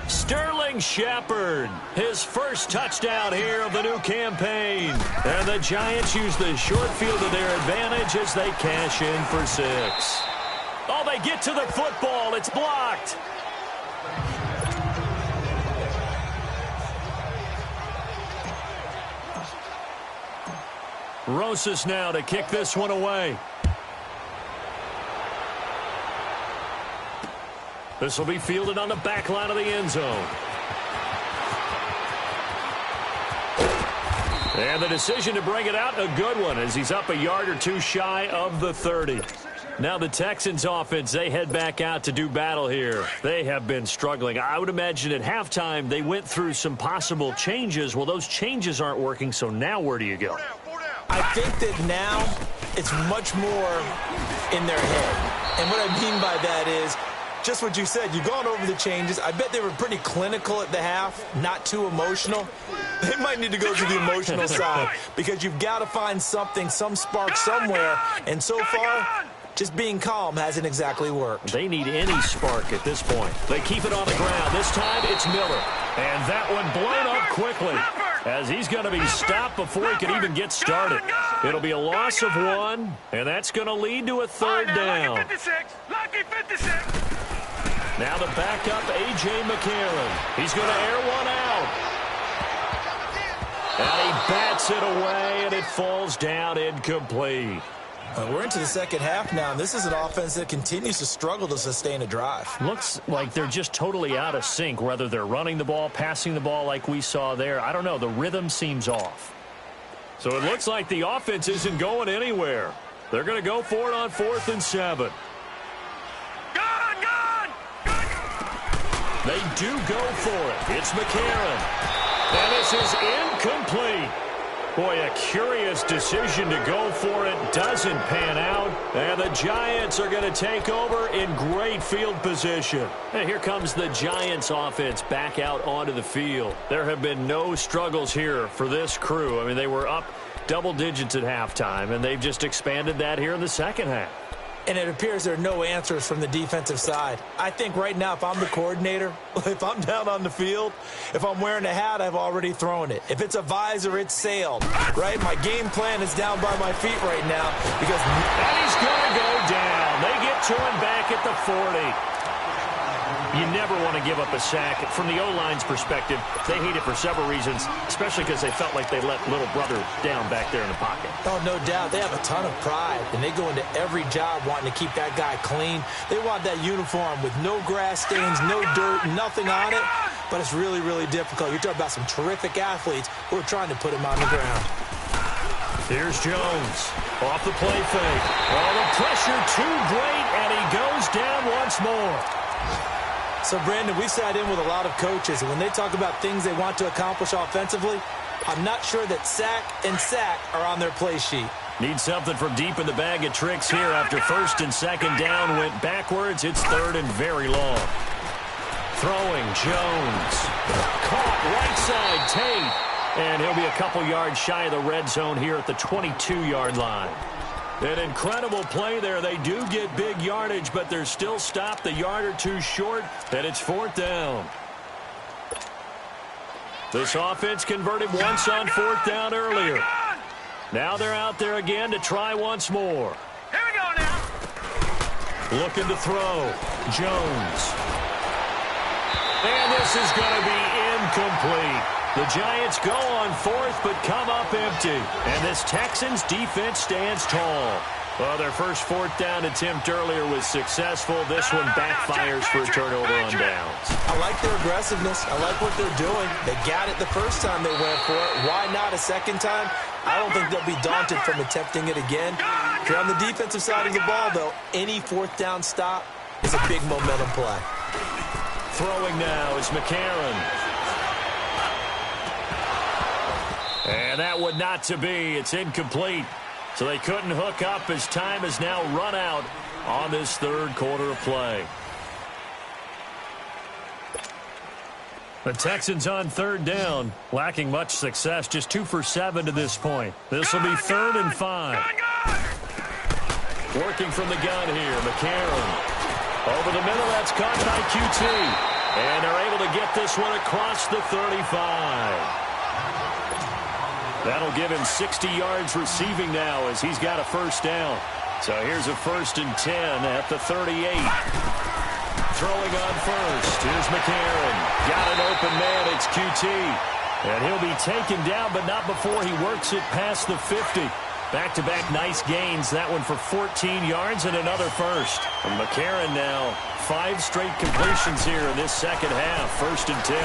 Sterling Shepard, his first touchdown here of the new campaign. And the Giants use the short field to their advantage as they cash in for 6. Oh, they get to the football. It's blocked. Rosas now to kick this one away. This will be fielded on the back line of the end zone. And the decision to bring it out, a good one, as he's up a yard or 2 shy of the 30. Now the Texans offense, they head back out to do battle here. They have been struggling. I would imagine at halftime they went through some possible changes. Well, those changes aren't working, so now where do you go? I think that now it's much more in their head. And what I mean by that is just what you said. You've gone over the changes. I bet they were pretty clinical at the half, not too emotional. They might need to go to the emotional side because you've got to find something, some spark somewhere. And so far, just being calm hasn't exactly worked. They need any spark at this point. They keep it on the ground. This time it's Miller. And that one blown up quickly as he's going to be stopped before he can even get started. It'll be a loss of 1, and that's going to lead to a 3rd down. Lucky 56. Now the backup, A.J. McCarron. He's going to air one out. And he bats it away, and it falls down incomplete. We're into the second half now, and this is an offense that continues to struggle to sustain a drive. Looks like they're just totally out of sync, whether they're running the ball, passing the ball like we saw there. I don't know. The rhythm seems off. So it looks like the offense isn't going anywhere. They're going to go for it on 4th and 7. They do go for it. It's McCarron. And this is incomplete. Boy, a curious decision to go for it. Doesn't pan out. And the Giants are going to take over in great field position. And here comes the Giants offense back out onto the field. There have been no struggles here for this crew. I mean, they were up double digits at halftime, and they've just expanded that here in the second half. And it appears there are no answers from the defensive side. I think right now, if I'm the coordinator, if I'm down on the field, if I'm wearing a hat, I've already thrown it. If it's a visor, it's sailed, right? My game plan is down by my feet right now because... And he's going to go down. They get it to him back at the 40. You never want to give up a sack. From the O-line's perspective, they hate it for several reasons, especially because they felt like they let little brother down back there in the pocket. Oh, no doubt. They have a ton of pride, and they go into every job wanting to keep that guy clean. They want that uniform with no grass stains, no dirt, nothing on it, but it's really, really difficult. You're talking about some terrific athletes who are trying to put him on the ground. Here's Jones off the play fake. Oh, the pressure too great, and he goes down once more. So, Brandon, we sat in with a lot of coaches, and when they talk about things they want to accomplish offensively, I'm not sure that sack and sack are on their play sheet. Need something from deep in the bag of tricks here. After first and second down went backwards, it's third and very long. Throwing, Jones. Caught right side, Tate. And he'll be a couple yards shy of the red zone here at the 22-yard line. An incredible play there. They do get big yardage, but they're still stopped a yard or two short, and it's fourth down. This offense converted once on fourth down earlier. Now they're out there again to try once more. Here we go now. Looking to throw. Jones. And this is going to be incomplete. The Giants go on fourth, but come up empty. And this Texans defense stands tall. Well, their first fourth down attempt earlier was successful. This one backfires for a turnover on downs. I like their aggressiveness. I like what they're doing. They got it the first time they went for it. Why not a second time? I don't think they'll be daunted from attempting it again. If you're on the defensive side of the ball, though, any fourth down stop is a big momentum play. Throwing now is McCarron. And that one not to be. It's incomplete. So they couldn't hook up as time has now run out on this third quarter of play. The Texans on third down, lacking much success, just 2 for 7 to this point. This will be third and 5. Working from the gun here, McCarron. Over the middle, that's caught by QT. And they're able to get this one across the 35. That'll give him 60 yards receiving now as he's got a first down. So here's a first and 10 at the 38. Throwing on first. Here's McCarron. Got an open man. It's QT. And he'll be taken down, but not before he works it past the 50. Back-to-back nice gains. That one for 14 yards and another first. And McCarron now 5 straight completions here in this second half. First and 10.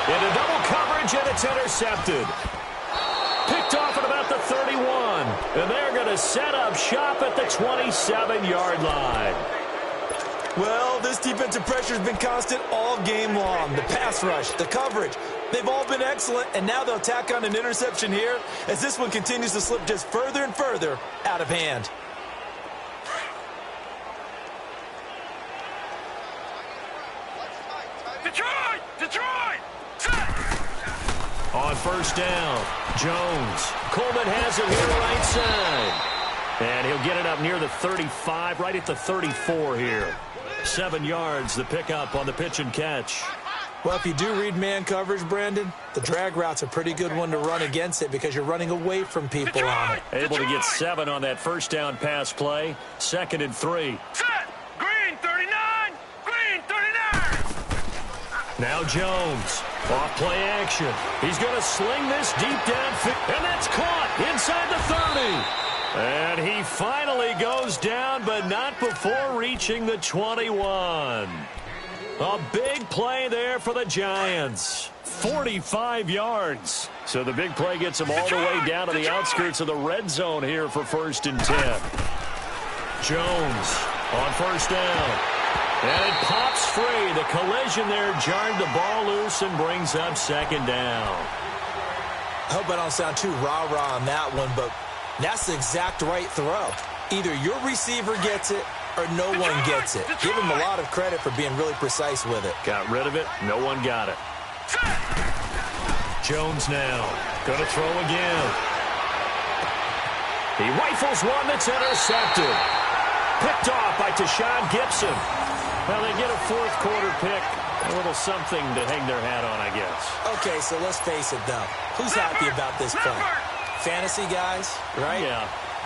Into double coverage, and it's intercepted. Picked off at about the 31. And they're going to set up shop at the 27-yard line. Well, this defensive pressure has been constant all game long. The pass rush, the coverage, they've all been excellent, and now they'll tack on an interception here as this one continues to slip just further and further out of hand. Detroit! Detroit! On first down, Jones. Coleman has it here right side. And he'll get it up near the 35, right at the 34 here. 7 yards, the pickup on the pitch and catch. Well, if you do read man coverage, Brandon, the drag route's a pretty good one to run against it because you're running away from people on it. Able to get 7 on that first down pass play. 2nd and 3. Set! Green 39! Green 39! Now Jones. Off play action. He's going to sling this deep downfield. And that's caught inside the 30. And he finally goes down, but not before reaching the 21. A big play there for the Giants. 45 yards. So the big play gets them all the way down to the outskirts of the red zone here for first and 10. Jones on first down. And it pops free. The collision there jarred the ball loose and brings up second down. I hope I don't sound too rah-rah on that one, but that's the exact right throw. Either your receiver gets it or no one gets it. Give him a lot of credit for being really precise with it. Got rid of it. No one got it. Jones now. Going to throw again. He rifles one that's intercepted. Picked off by Tashawn Gibson. Well, they get a fourth quarter pick. A little something to hang their hat on, I guess. Okay, so let's face it, though. Who's happy about this play? Fantasy guys, right? Yeah.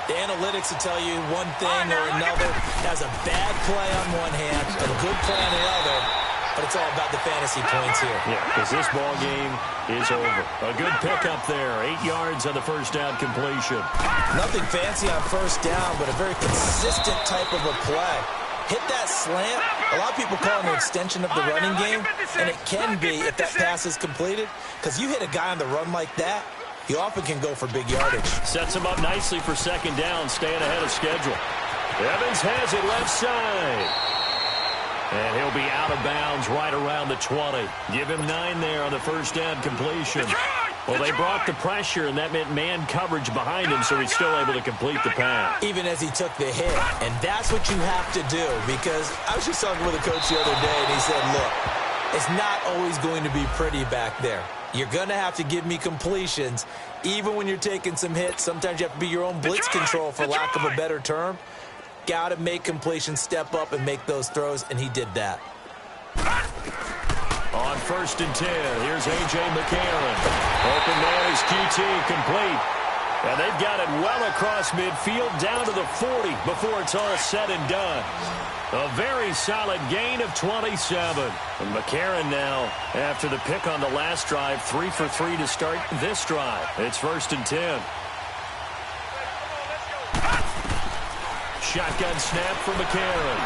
The analytics will tell you one thing or another. Has a bad play on one hand, a good play on the other, but it's all about the fantasy points here. Yeah, because this ball game is over. A good pickup there. 8 yards on the first down completion. Nothing fancy on first down, but a very consistent type of a play. Hit that slant. A lot of people call it an extension of the running game, and it can be if that pass is completed, because you hit a guy on the run like that, he often can go for big yardage. Sets him up nicely for second down, staying ahead of schedule. Evans has it left side. And he'll be out of bounds right around the 20. Give him 9 there on the first down completion. Well, they brought the pressure, and that meant man coverage behind him, so he's still able to complete the pass. Even as he took the hit. And that's what you have to do, because I was just talking with a coach the other day, and he said, look, it's not always going to be pretty back there. You're going to have to give me completions, even when you're taking some hits. Sometimes you have to be your own blitz control, for lack of a better term. Got to make completions, step up, and make those throws, and he did that. On 1st and 10, here's A.J. McCarron. Open man is QT, complete. And they've got it well across midfield, down to the 40 before it's all said and done. A very solid gain of 27. And McCarron now, after the pick on the last drive, 3 for 3 to start this drive. It's 1st and 10. Shotgun snap for McCarron.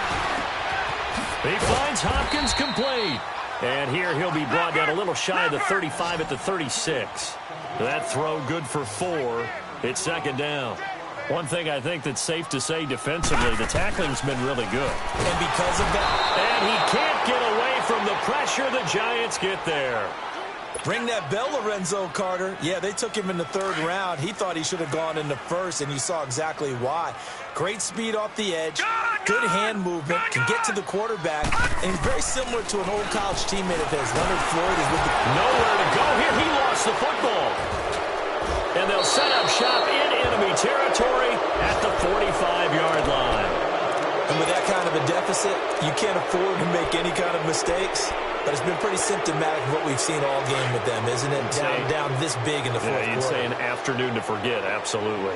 He finds Hopkins complete. And here he'll be brought down a little shy of the 35 at the 36. That throw good for 4. It's second down. One thing I think that's safe to say defensively, the tackling's been really good. And because of that. And he can't get away from the pressure. The Giants get there. Ring that bell, Lorenzo Carter. Yeah, they took him in the 3rd round. He thought he should have gone in the 1st, and you saw exactly why. Great speed off the edge, good hand movement, can get to the quarterback, and he's very similar to an old college teammate of his. Leonard Floyd is with the... Nowhere to go here. He lost the football. And they'll set up shop in enemy territory at the 45-yard line. And with that kind of a deficit, you can't afford to make any kind of mistakes. But it's been pretty symptomatic of what we've seen all game with them, isn't it? Down this big in the fourth quarter. You'd say an afternoon to forget, absolutely.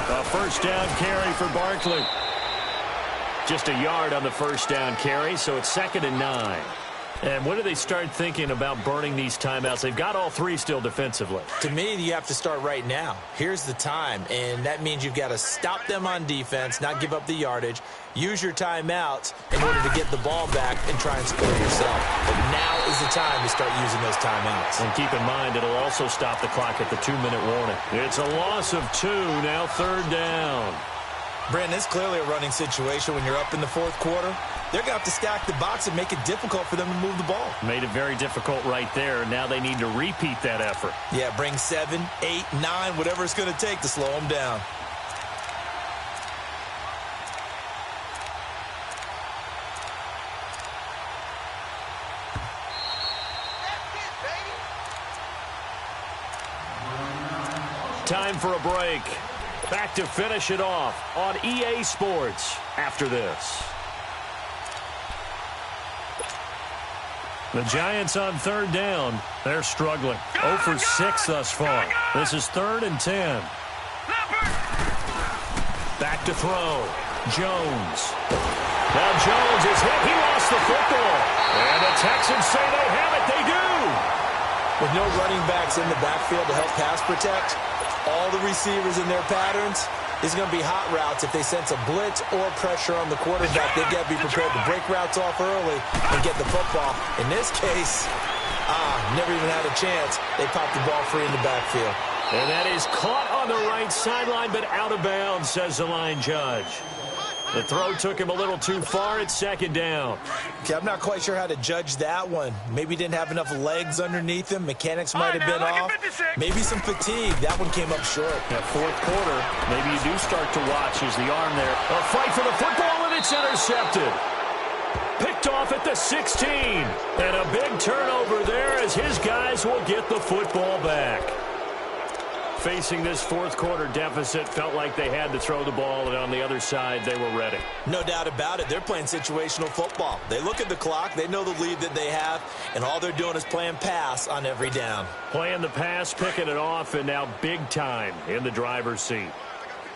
A first down carry for Barkley. Just a yard on the first down carry, so it's 2nd and 9. And when do they start thinking about burning these timeouts? They've got all 3 still defensively. To me, you have to start right now. Here's the time, and that means you've got to stop them on defense, not give up the yardage, use your timeouts in order to get the ball back and try and score yourself. But now is the time to start using those timeouts. And keep in mind, it'll also stop the clock at the 2-minute warning. It's a loss of 2, now 3rd down. Brandon, it's clearly a running situation when you're up in the 4th quarter. They're going to have to stack the box and make it difficult for them to move the ball. Made it very difficult right there. Now they need to repeat that effort. Yeah, bring 7, 8, 9, whatever it's going to take to slow them down. Time for a break. Back to finish it off on EA Sports after this. The Giants on 3rd down. They're struggling. 0 for 6 thus far. This is 3rd and 10. Back to throw. Jones. Now Jones is hit. He lost the football. And the Texans say they have it. They do. With no running backs in the backfield to help pass protect, all the receivers in their patterns, is going to be hot routes. If they sense a blitz or pressure on the quarterback, they've got to be prepared to break routes off early and get the football. In this case, never even had a chance. They popped the ball free in the backfield. And that is caught on the right sideline, but out of bounds, says the line judge. The throw took him a little too far. It's 2nd down. Okay, I'm not quite sure how to judge that one. Maybe didn't have enough legs underneath him. Mechanics might have been off. Maybe some fatigue. That one came up short. That 4th quarter, maybe you do start to watch as the arm there. A fight for the football, and it's intercepted. Picked off at the 16. And a big turnover there as his guys will get the football back. Facing this fourth quarter deficit, felt like they had to throw the ball, and on the other side, they were ready. No doubt about it. They're playing situational football. They look at the clock, they know the lead that they have, and all they're doing is playing pass on every down. Playing the pass, picking it off, and now big time in the driver's seat.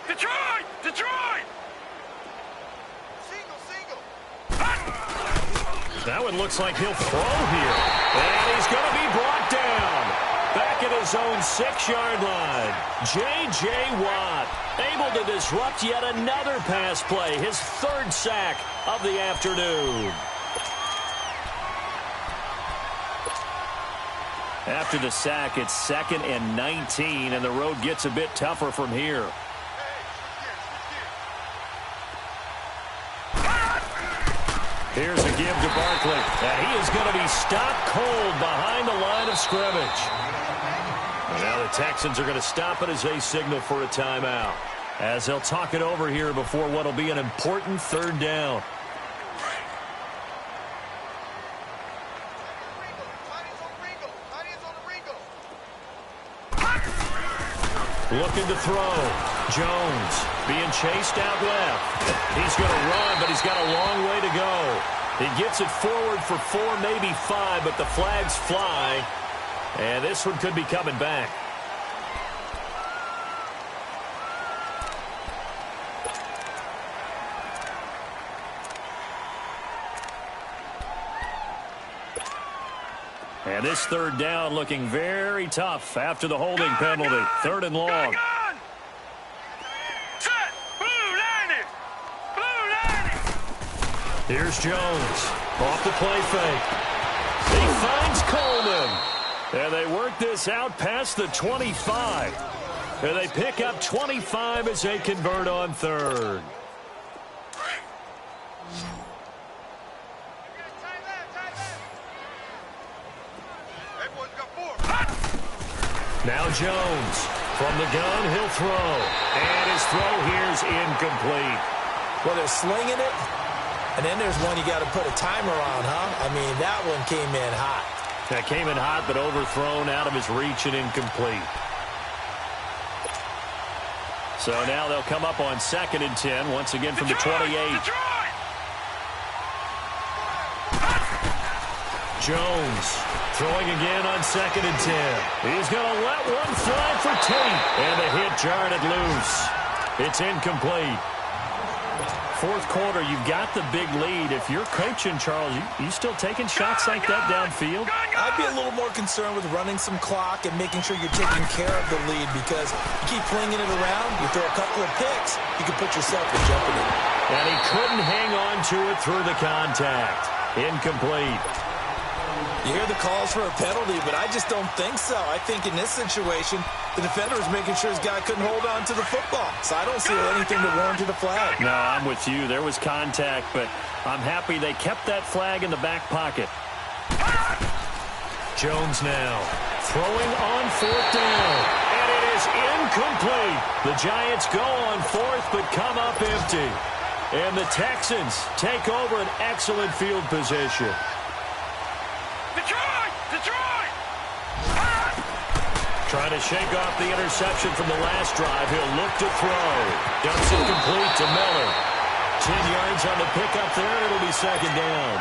Detroit! Detroit! That one looks like he'll throw here. And he's going to be brought down. Back at his own 6-yard line. J.J. Watt able to disrupt yet another pass play. His third sack of the afternoon. After the sack, it's 2nd and 19, and the road gets a bit tougher from here. Here's a give to Barkley, and he is going to be stopped cold behind the line of scrimmage. And now the Texans are going to stop it as they signal for a timeout, as they'll talk it over here before what will be an important third down. Looking to throw. Jones being chased out left. He's going to run, but he's got a long way to go. He gets it forward for 4, maybe 5, but the flags fly. And this one could be coming back. And this third down looking very tough after the holding penalty. 3rd and long. Here's Jones. Off the play fake. He finds Coleman. And they work this out past the 25. And they pick up 25 as they convert on 3rd. Now Jones. From the gun, he'll throw. And his throw here's incomplete. Well, they're slinging it. And then there's one you got to put a timer on, huh? I mean, that one came in hot. That came in hot, but overthrown out of his reach and incomplete. So now they'll come up on 2nd and 10, once again from the 28. Jones throwing again on 2nd and 10. He's going to let one fly for Tate. And the hit jarred it loose. It's incomplete. Fourth quarter, you've got the big lead. If you're coaching, Charles, you still taking shots like that downfield? I'd be a little more concerned with running some clock and making sure you're taking care of the lead, because you keep flinging it around, you throw a couple of picks, you can put yourself in jeopardy. And he couldn't hang on to it through the contact. Incomplete. You hear the calls for a penalty, but I just don't think so. I think in this situation, the defender was making sure his guy couldn't hold on to the football. So I don't see anything that warranted a flag. No, I'm with you. There was contact, but I'm happy they kept that flag in the back pocket. Jones now throwing on 4th down. And it is incomplete. The Giants go on 4th, but come up empty. And the Texans take over an excellent field position. Trying to shake off the interception from the last drive. He'll look to throw. Dumps it complete to Miller. 10 yards on the pickup there. It'll be 2nd down.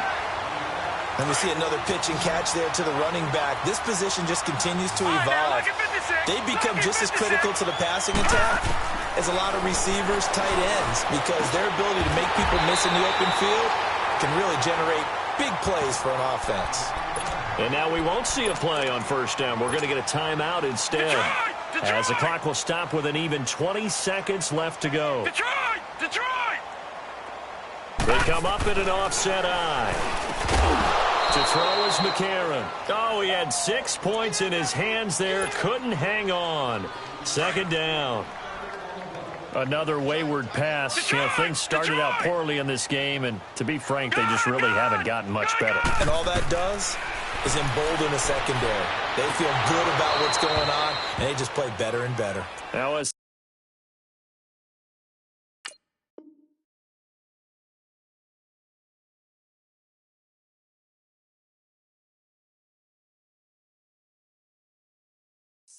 And we see another pitch and catch there to the running back. This position just continues to evolve. They become just as critical to the passing attack as a lot of receivers, tight ends, because their ability to make people miss in the open field can really generate big plays for an offense. And now we won't see a play on 1st down. We're going to get a timeout instead. As the clock will stop with an even 20 seconds left to go. Detroit! They come up in an offset eye. To throw is McCarron. Oh, he had 6 points in his hands there. Couldn't hang on. 2nd down. Another wayward pass. You know, things started out poorly in this game, and to be frank, they just really haven't gotten much better. And all that does is embolden the secondary. They feel good about what's going on, and they just play better and better. That was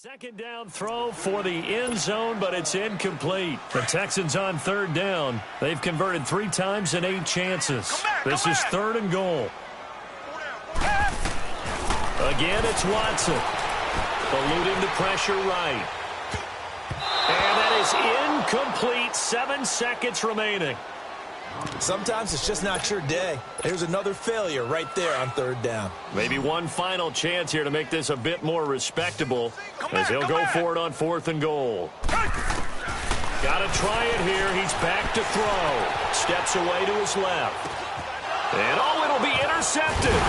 Second down throw for the end zone, but it's incomplete. The Texans on third down. They've converted 3 times in 8 chances. This is third and goal. Again, it's Watson. Eluding the pressure right. And that is incomplete. 7 seconds remaining. Sometimes it's just not your day. Here's another failure right there on third down. Maybe one final chance here to make this a bit more respectable as he'll go for it on 4th and goal. Got to try it here. He's back to throw. Steps away to his left. And it'll be intercepted.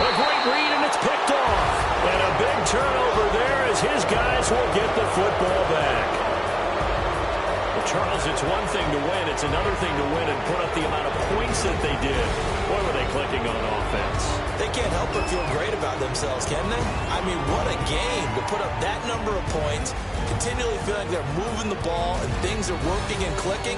A great read, and it's picked off. And a big turnover there as his guys will get the football back. Charles, it's one thing to win. It's another thing to win and put up the amount of points that they did. Boy, were they clicking on offense. They can't help but feel great about themselves, can they? I mean, what a game to put up that number of points, continually feeling they're moving the ball and things are working and clicking.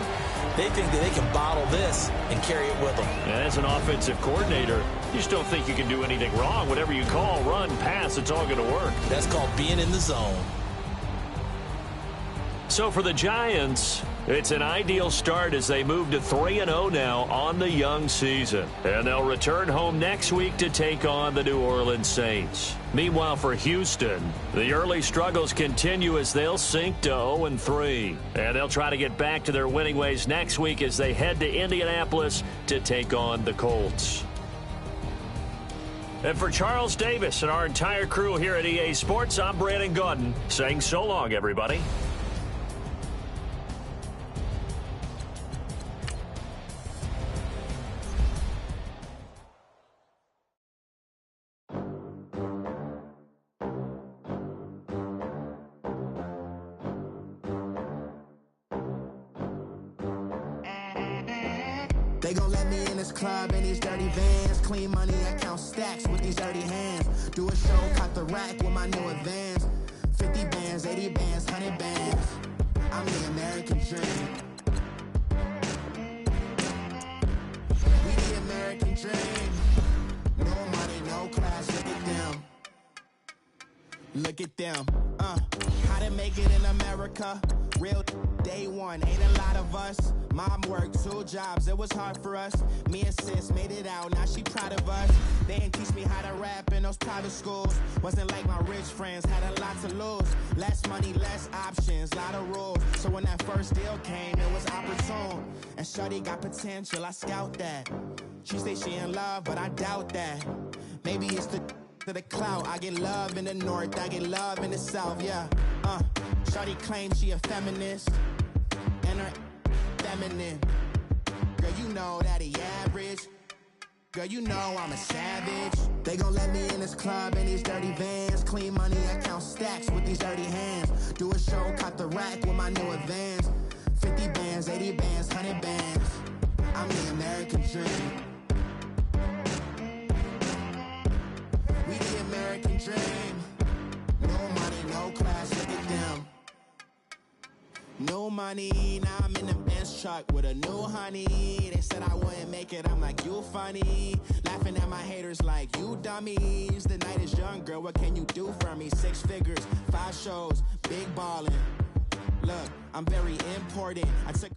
They think that they can bottle this and carry it with them. And as an offensive coordinator, you just don't think you can do anything wrong. Whatever you call, run, pass, it's all going to work. That's called being in the zone. So for the Giants, it's an ideal start as they move to 3-0 now on the young season. And they'll return home next week to take on the New Orleans Saints. Meanwhile, for Houston, the early struggles continue as they'll sink to 0-3. And they'll try to get back to their winning ways next week as they head to Indianapolis to take on the Colts. And for Charles Davis and our entire crew here at EA Sports, I'm Brandon Gaudin saying so long, everybody. They gon' let me in this club in these dirty vans. Clean money, I count stacks with these dirty hands. Do a show, caught the rack with my new advance. 50 bands, 80 bands, 100 bands. I'm the American dream. We the American dream. No money, no class, look at them. Look at them. How to make it in America? Real day one, ain't a lot of us. Mom worked 2 jobs, it was hard for us. Me and sis made it out, now she proud of us. They didn't teach me how to rap in those private schools. Wasn't like my rich friends, had a lot to lose. Less money, less options, lot of rules. So when that first deal came, it was opportune. And shorty got potential, I scout that. She say she in love, but I doubt that. Maybe it's to the clout. I get love in the north, I get love in the south, yeah. Shorty claims she a feminist, and her feminine. Girl, you know that he average. Girl, you know I'm a savage. They gon' let me in this club in these dirty vans. Clean money, I count stacks with these dirty hands. Do a show, caught the rack with my new advance. 50 bands, 80 bands, 100 bands. I'm the American dream. We the American dream. No money, no class, look at them. No money, now I'm in the Benz truck with a new honey. They said I wouldn't make it, I'm like, you funny. Laughing at my haters like, you dummies. The night is young, girl, what can you do for me? 6 figures, 5 shows, big ballin'. Look, I'm very important. I took